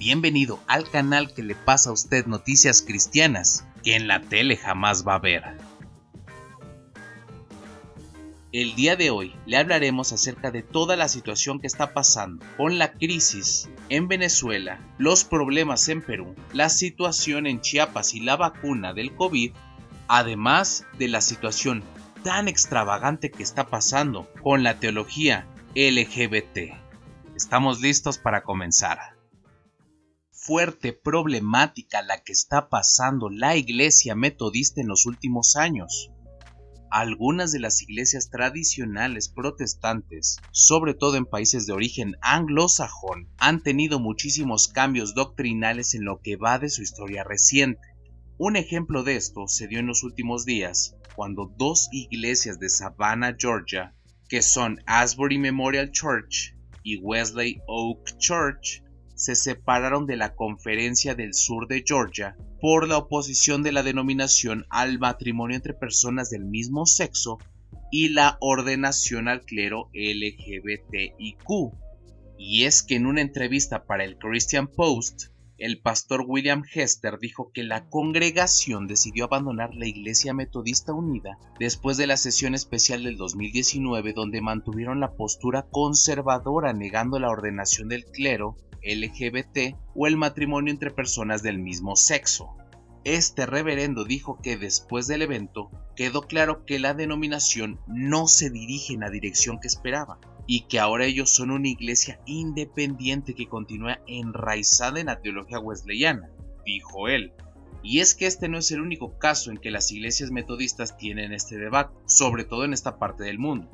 Bienvenido al canal que le pasa a usted noticias cristianas que en la tele jamás va a ver. El día de hoy le hablaremos acerca de toda la situación que está pasando con la crisis en Venezuela, los problemas en Perú, la situación en Chiapas y la vacuna del COVID, además de la situación tan extravagante que está pasando con la teología LGBT. ¿Estamos listos para comenzar? Fuerte problemática la que está pasando la Iglesia Metodista en los últimos años. Algunas de las iglesias tradicionales protestantes, sobre todo en países de origen anglosajón, han tenido muchísimos cambios doctrinales en lo que va de su historia reciente. Un ejemplo de esto se dio en los últimos días, cuando dos iglesias de Savannah, Georgia, que son Asbury Memorial Church y Wesley Oak Church, se separaron de la Conferencia del Sur de Georgia por la oposición de la denominación al matrimonio entre personas del mismo sexo y la ordenación al clero LGBTIQ. Y es que en una entrevista para el Christian Post, el pastor William Hester dijo que la congregación decidió abandonar la Iglesia Metodista Unida después de la sesión especial del 2019, donde mantuvieron la postura conservadora negando la ordenación del clero LGBT o el matrimonio entre personas del mismo sexo. Este reverendo dijo que después del evento quedó claro que la denominación no se dirige en la dirección que esperaba y que ahora ellos son una iglesia independiente que continúa enraizada en la teología wesleyana, dijo él. Y es que este no es el único caso en que las iglesias metodistas tienen este debate, sobre todo en esta parte del mundo.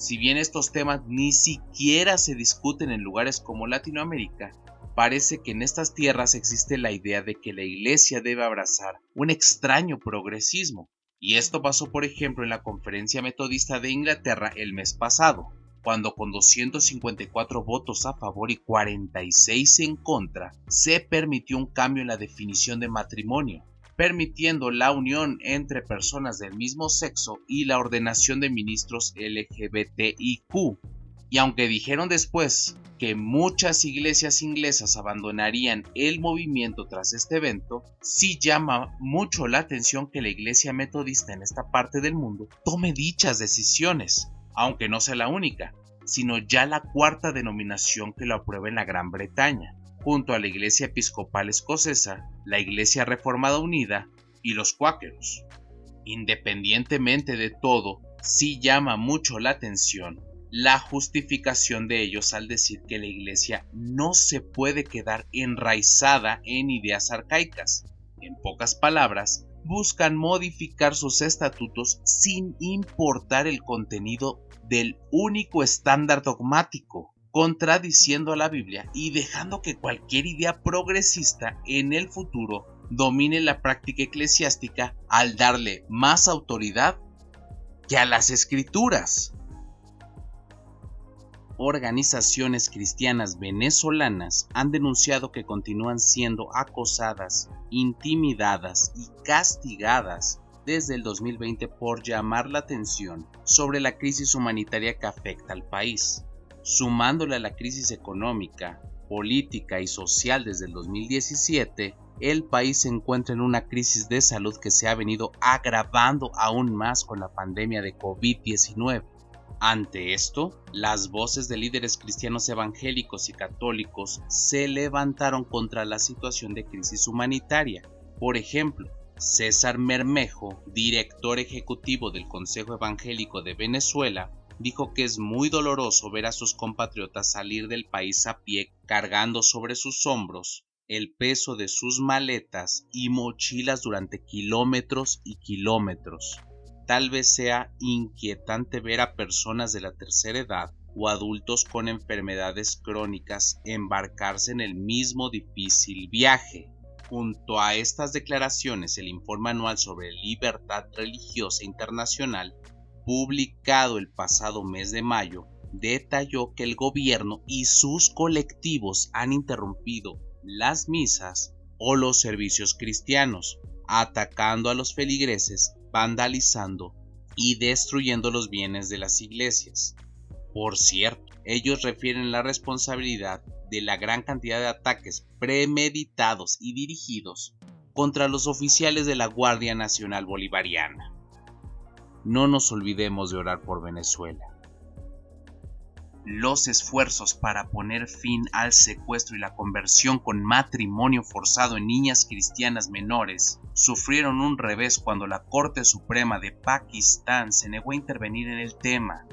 Si bien estos temas ni siquiera se discuten en lugares como Latinoamérica, parece que en estas tierras existe la idea de que la iglesia debe abrazar un extraño progresismo. Y esto pasó, por ejemplo, en la Conferencia Metodista de Inglaterra el mes pasado, cuando con 254 votos a favor y 46 en contra, se permitió un cambio en la definición de matrimonio, permitiendo la unión entre personas del mismo sexo y la ordenación de ministros LGBTIQ. Y aunque dijeron después que muchas iglesias inglesas abandonarían el movimiento tras este evento, sí llama mucho la atención que la iglesia metodista en esta parte del mundo tome dichas decisiones, aunque no sea la única, sino ya la cuarta denominación que lo aprueba en la Gran Bretaña, junto a la Iglesia Episcopal Escocesa, la Iglesia Reformada Unida y los cuáqueros. Independientemente de todo, sí llama mucho la atención la justificación de ellos al decir que la Iglesia no se puede quedar enraizada en ideas arcaicas. En pocas palabras, buscan modificar sus estatutos sin importar el contenido del único estándar dogmático, contradiciendo a la Biblia y dejando que cualquier idea progresista en el futuro domine la práctica eclesiástica al darle más autoridad que a las Escrituras. Organizaciones cristianas venezolanas han denunciado que continúan siendo acosadas, intimidadas y castigadas desde el 2020 por llamar la atención sobre la crisis humanitaria que afecta al país, sumándole a la crisis económica, política y social desde el 2017, el país se encuentra en una crisis de salud que se ha venido agravando aún más con la pandemia de COVID-19. Ante esto, las voces de líderes cristianos evangélicos y católicos se levantaron contra la situación de crisis humanitaria. Por ejemplo, César Bermejo, director ejecutivo del Consejo Evangélico de Venezuela, dijo que es muy doloroso ver a sus compatriotas salir del país a pie cargando sobre sus hombros el peso de sus maletas y mochilas durante kilómetros y kilómetros. Tal vez sea inquietante ver a personas de la tercera edad o adultos con enfermedades crónicas embarcarse en el mismo difícil viaje. Junto a estas declaraciones, el informe anual sobre libertad religiosa internacional, publicado el pasado mes de mayo, detalló que el gobierno y sus colectivos han interrumpido las misas o los servicios cristianos, atacando a los feligreses, vandalizando y destruyendo los bienes de las iglesias. Por cierto, ellos refieren la responsabilidad de la gran cantidad de ataques premeditados y dirigidos contra los oficiales de la Guardia Nacional Bolivariana. No nos olvidemos de orar por Venezuela. Los esfuerzos para poner fin al secuestro y la conversión con matrimonio forzado en niñas cristianas menores sufrieron un revés cuando la Corte Suprema de Pakistán se negó a intervenir en el tema.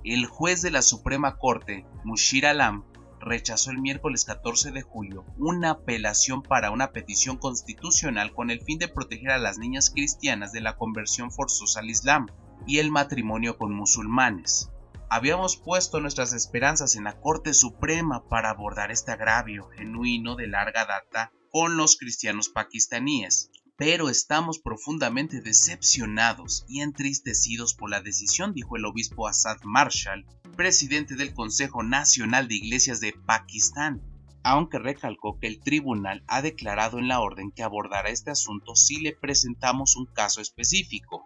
El juez de la Suprema Corte, Mushir Alam, rechazó el miércoles 14 de julio una apelación para una petición constitucional con el fin de proteger a las niñas cristianas de la conversión forzosa al Islam y el matrimonio con musulmanes. Habíamos puesto nuestras esperanzas en la Corte Suprema para abordar este agravio genuino de larga data con los cristianos pakistaníes, pero estamos profundamente decepcionados y entristecidos por la decisión, dijo el obispo Asad Marshall, presidente del Consejo Nacional de Iglesias de Pakistán, aunque recalcó que el tribunal ha declarado en la orden que abordará este asunto si le presentamos un caso específico.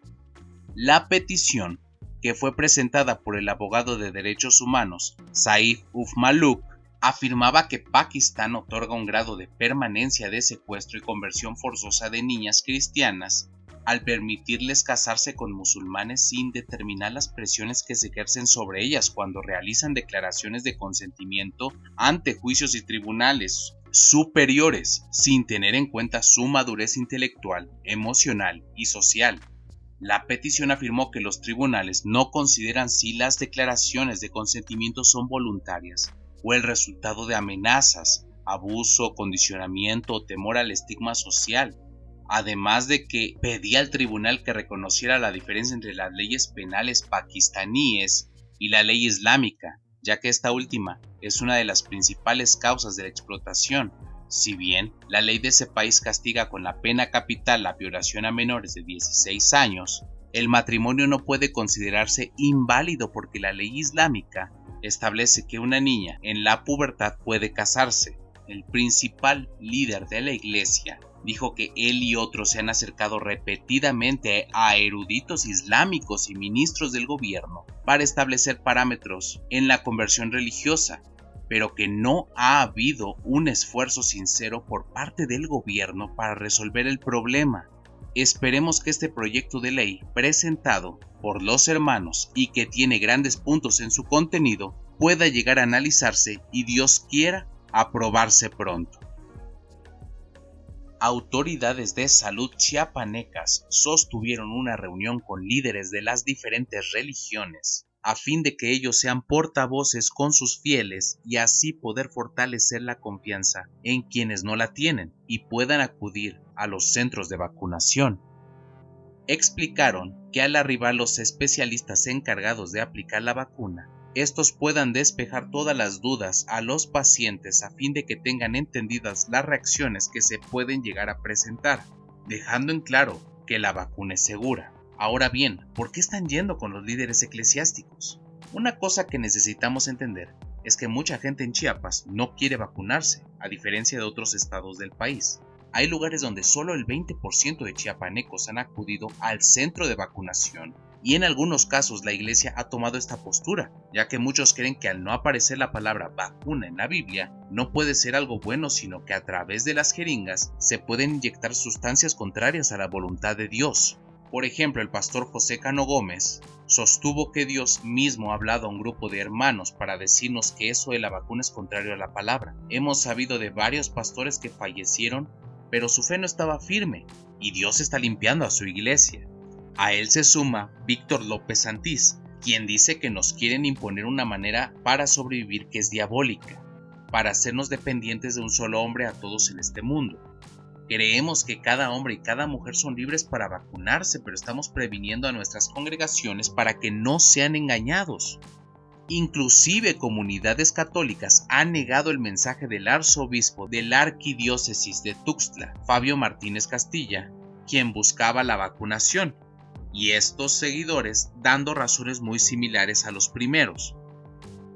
La petición, que fue presentada por el abogado de derechos humanos Saif Uf-Maluk, afirmaba que Pakistán otorga un grado de permanencia de secuestro y conversión forzosa de niñas cristianas al permitirles casarse con musulmanes sin determinar las presiones que se ejercen sobre ellas cuando realizan declaraciones de consentimiento ante juicios y tribunales superiores, sin tener en cuenta su madurez intelectual, emocional y social. La petición afirmó que los tribunales no consideran si las declaraciones de consentimiento son voluntarias o el resultado de amenazas, abuso, condicionamiento o temor al estigma social, además de que pedía al tribunal que reconociera la diferencia entre las leyes penales pakistaníes y la ley islámica, ya que esta última es una de las principales causas de la explotación. Si bien la ley de ese país castiga con la pena capital la violación a menores de 16 años, el matrimonio no puede considerarse inválido porque la ley islámica establece que una niña en la pubertad puede casarse. El principal líder de la iglesia dijo que él y otros se han acercado repetidamente a eruditos islámicos y ministros del gobierno para establecer parámetros en la conversión religiosa, pero que no ha habido un esfuerzo sincero por parte del gobierno para resolver el problema. Esperemos que este proyecto de ley presentado por los hermanos y que tiene grandes puntos en su contenido pueda llegar a analizarse y Dios quiera aprobarse pronto. Autoridades de salud chiapanecas sostuvieron una reunión con líderes de las diferentes religiones a fin de que ellos sean portavoces con sus fieles y así poder fortalecer la confianza en quienes no la tienen y puedan acudir a los centros de vacunación. Explicaron que al arribar los especialistas encargados de aplicar la vacuna, estos puedan despejar todas las dudas a los pacientes a fin de que tengan entendidas las reacciones que se pueden llegar a presentar, dejando en claro que la vacuna es segura. Ahora bien, ¿por qué están yendo con los líderes eclesiásticos? Una cosa que necesitamos entender es que mucha gente en Chiapas no quiere vacunarse, a diferencia de otros estados del país. Hay lugares donde solo el 20% de chiapanecos han acudido al centro de vacunación y en algunos casos la iglesia ha tomado esta postura, ya que muchos creen que al no aparecer la palabra vacuna en la Biblia, no puede ser algo bueno, sino que a través de las jeringas se pueden inyectar sustancias contrarias a la voluntad de Dios. Por ejemplo, el pastor José Cano Gómez sostuvo que Dios mismo ha hablado a un grupo de hermanos para decirnos que eso de la vacuna es contrario a la palabra. Hemos sabido de varios pastores que fallecieron, pero su fe no estaba firme, y Dios está limpiando a su iglesia. A él se suma Víctor López Santís, quien dice que nos quieren imponer una manera para sobrevivir que es diabólica, para hacernos dependientes de un solo hombre a todos en este mundo. Creemos que cada hombre y cada mujer son libres para vacunarse, pero estamos previniendo a nuestras congregaciones para que no sean engañados. Inclusive comunidades católicas han negado el mensaje del arzobispo de la arquidiócesis de Tuxtla, Fabio Martínez Castilla, quien buscaba la vacunación, y estos seguidores dando razones muy similares a los primeros.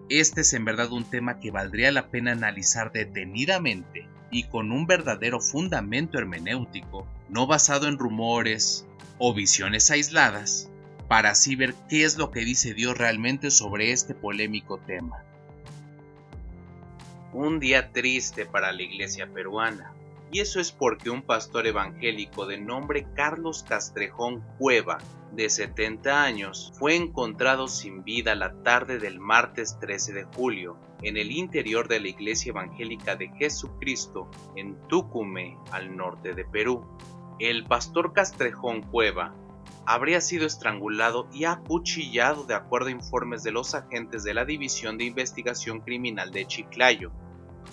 Este es en verdad un tema que valdría la pena analizar detenidamente y con un verdadero fundamento hermenéutico, no basado en rumores o visiones aisladas, para así ver qué es lo que dice Dios realmente sobre este polémico tema. Un día triste para la iglesia peruana. Y eso es porque un pastor evangélico de nombre Carlos Castrejón Cueva, de 70 años, fue encontrado sin vida la tarde del martes 13 de julio en el interior de la Iglesia Evangélica de Jesucristo en Tucumé, al norte de Perú. El pastor Castrejón Cueva habría sido estrangulado y acuchillado de acuerdo a informes de los agentes de la División de Investigación Criminal de Chiclayo.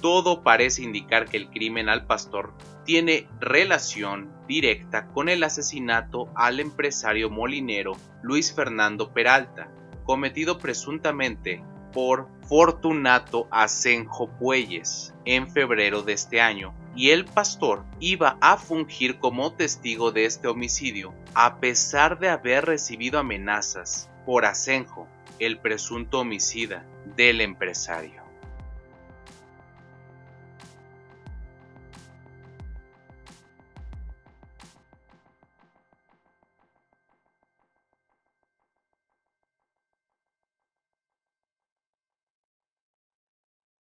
Todo parece indicar que el crimen al pastor tiene relación directa con el asesinato al empresario molinero Luis Fernando Peralta, cometido presuntamente por Fortunato Asenjo Puelles en febrero de este año, y el pastor iba a fungir como testigo de este homicidio, a pesar de haber recibido amenazas por Asenjo, el presunto homicida del empresario.